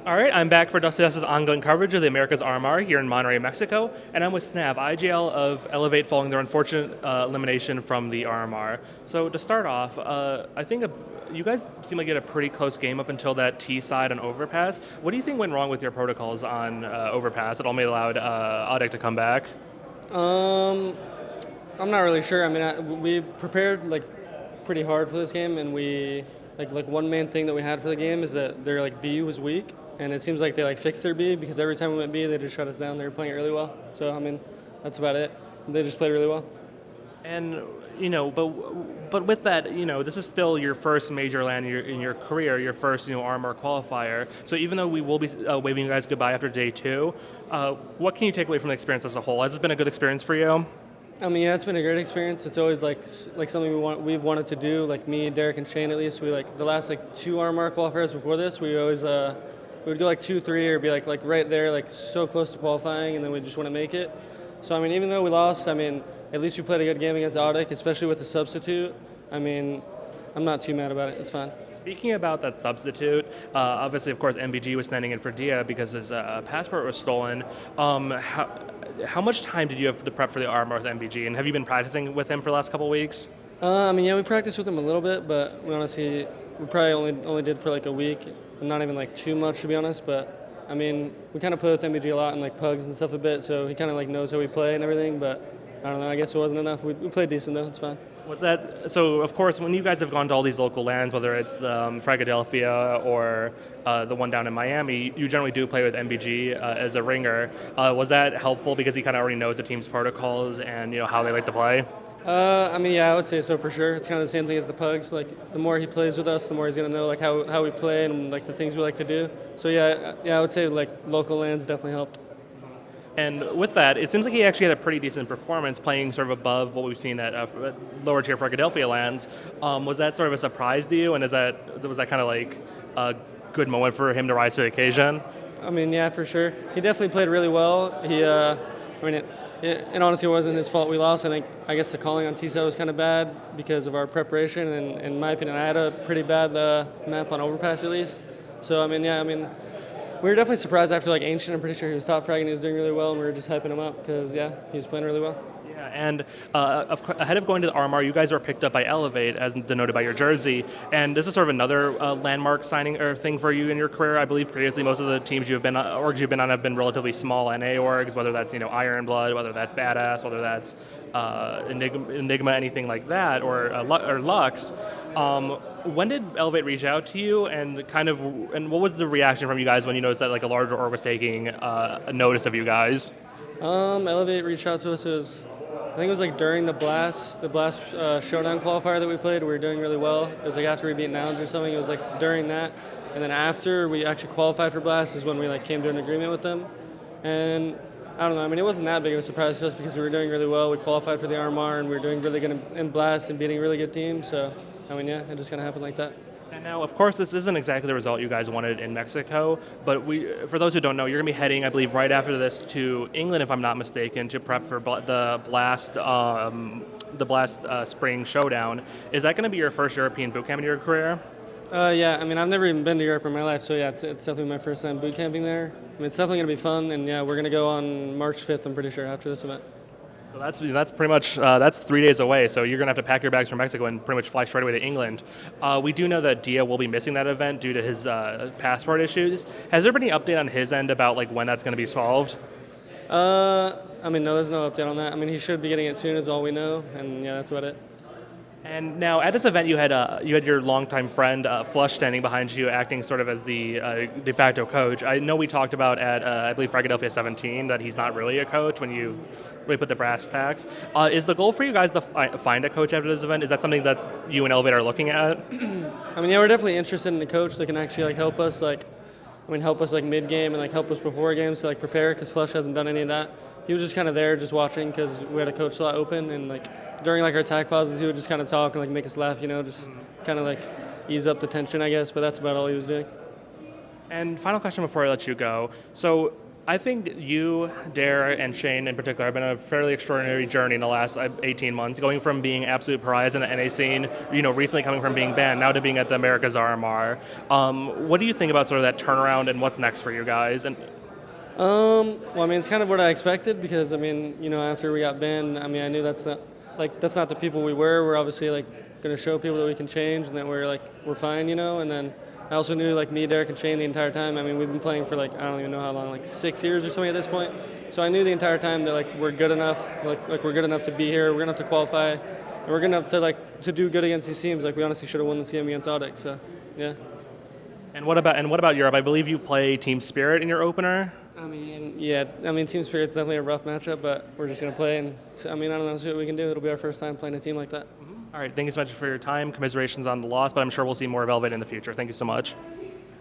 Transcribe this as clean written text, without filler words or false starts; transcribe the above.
All right, I'm back for Dust2Dust's ongoing coverage of the America's RMR here in Monterrey, Mexico, and I'm with snav, IGL of Elevate following their unfortunate elimination from the RMR. So to start off, I think you guys seem like you had a pretty close game up until that T side on Overpass. What do you think went wrong with your protocols on Overpass that only allowed ODDIK to come back? Um, I'm not really sure. I mean, we prepared like pretty hard for this game, and we like one main thing that we had for the game is that their like B was weak, and it seems like they like fixed their B because every time we went B, they just shut us down. They were playing it really well. So I mean, that's about it. They just played really well. And but with that, this is still your first major LAN in your career, your first RMR qualifier. So even though we will be waving you guys goodbye after day two, what can you take away from the experience as a whole? Has this been a good experience for you? I mean, yeah, it's been a great experience. It's always like something we've wanted to do. Like me, Derek, and Shane. At least we like the last like two RMR qualifiers before this. We always we would go like 2-3 or be like right there, like so close to qualifying, and then we just want to make it. So I mean, even though we lost, I mean, at least we played a good game against ODDIK, especially with the substitute. I mean, I'm not too mad about it. It's fine. Speaking about that substitute, obviously, of course, MBG was standing in for Dia because his passport was stolen. How much time did you have to prep for the RMR with MBG, and have you been practicing with him for the last couple of weeks? I mean, yeah, we practiced with him a little bit, but we probably only did for like a week, and not even like too much to be honest. But I mean, we kind of play with MBG a lot and like pugs and stuff a bit, so he kind of like knows how we play and everything. But I don't know. I guess it wasn't enough. We played decent though. It's fine. Was that so? Of course, when you guys have gone to all these local lands, whether it's Philadelphia or the one down in Miami, you generally do play with MBG as a ringer. Was that helpful because he kind of already knows the team's protocols and how they like to play? I mean, yeah, I would say so for sure. It's kind of the same thing as the pugs. Like, the more he plays with us, the more he's gonna know like how we play and like the things we like to do. So yeah, I would say like local lands definitely helped. And with that, it seems like he actually had a pretty decent performance, playing sort of above what we've seen at lower tier Philadelphia lands. Was that sort of a surprise to you? And was that kind of like a good moment for him to rise to the occasion? I mean, yeah, for sure. He definitely played really well. I mean, it honestly wasn't his fault we lost. I guess the calling on T-side was kind of bad because of our preparation. And in my opinion, I had a pretty bad map on Overpass at least. So I mean, yeah, I mean, we were definitely surprised after like Ancient. I'm pretty sure he was top fragging. He was doing really well, and we were just hyping him up because yeah, he was playing really well. Yeah, and ahead of going to the RMR, you guys were picked up by Elevate, as denoted by your jersey. And this is sort of another landmark signing or thing for you in your career. I believe previously most of the teams orgs you've been on have been relatively small NA orgs, whether that's Iron Blood, whether that's Badass, whether that's Enigma, anything like that, or Lux. When did Elevate reach out to you, and what was the reaction from you guys when you noticed that like a larger org was taking notice of you guys? Elevate reached out to us. I think it was like during the Blast Showdown qualifier that we played. We were doing really well. It was like after we beat Nouns or something. It was like during that, and then after we actually qualified for Blast is when we like came to an agreement with them. And I don't know. I mean, it wasn't that big of a surprise to us because we were doing really well. We qualified for the RMR, and we were doing really good in Blast and beating really good teams. So I mean, yeah, it just kind of happened like that. And now, of course, this isn't exactly the result you guys wanted in Mexico, but for those who don't know, you're going to be heading, I believe, right after this to England, if I'm not mistaken, to prep for the Blast Spring Showdown. Is that going to be your first European boot camp in your career? Yeah, I mean, I've never even been to Europe in my life, so yeah, it's definitely my first time boot camping there. I mean, it's definitely going to be fun, and yeah, we're going to go on March 5th, I'm pretty sure, after this event. So that's pretty much that's 3 days away. So you're gonna have to pack your bags from Mexico and pretty much fly straight away to England. We do know that Dia will be missing that event due to his passport issues. Has there been any update on his end about like when that's going to be solved? I mean, no, there's no update on that. I mean, he should be getting it soon, is all we know, and yeah, that's about it. And now at this event, you had your longtime friend Flush standing behind you, acting sort of as the de facto coach. I know we talked about at I believe Philadelphia 17 that he's not really a coach when you really put the brass tacks. Is the goal for you guys to find a coach after this event? Is that something that's you and Elevate are looking at? I mean, yeah, we're definitely interested in a coach that can actually like help us help us like mid game and like help us before games to like prepare because Flush hasn't done any of that. He was just kind of there, just watching because we had a coach slot open and like. During like our attack pauses, he would just kind of talk and like make us laugh, just kind of like ease up the tension, I guess. But that's about all he was doing. And final question before I let you go. So I think you, Dare, and Shane in particular have been a fairly extraordinary journey in the last 18 months, going from being absolute pariahs in the NA scene, recently coming from being banned, now to being at the America's RMR. What do you think about sort of that turnaround and what's next for you guys? And Well, I mean, it's kind of what I expected because, I mean, after we got banned, I mean, I knew that's not the people we were. We're obviously, going to show people that we can change and that we're fine, and then I also knew, me, Derek, and Shane the entire time. I mean, we've been playing for, I don't even know how long, 6 years or something at this point. So I knew the entire time that, we're good enough, we're good enough to be here, we're good enough to qualify, and we're good enough to do good against these teams. We honestly should have won the CM against ODDIK, so, yeah. And what about Europe? I believe you play Team Spirit in your opener. I mean, yeah. I mean, Team Spirit's definitely a rough matchup, but we're just gonna play, and I mean, I don't know, see what we can do. It'll be our first time playing a team like that. All right, thank you so much for your time. Commiserations on the loss, but I'm sure we'll see more of Elevate in the future. Thank you so much.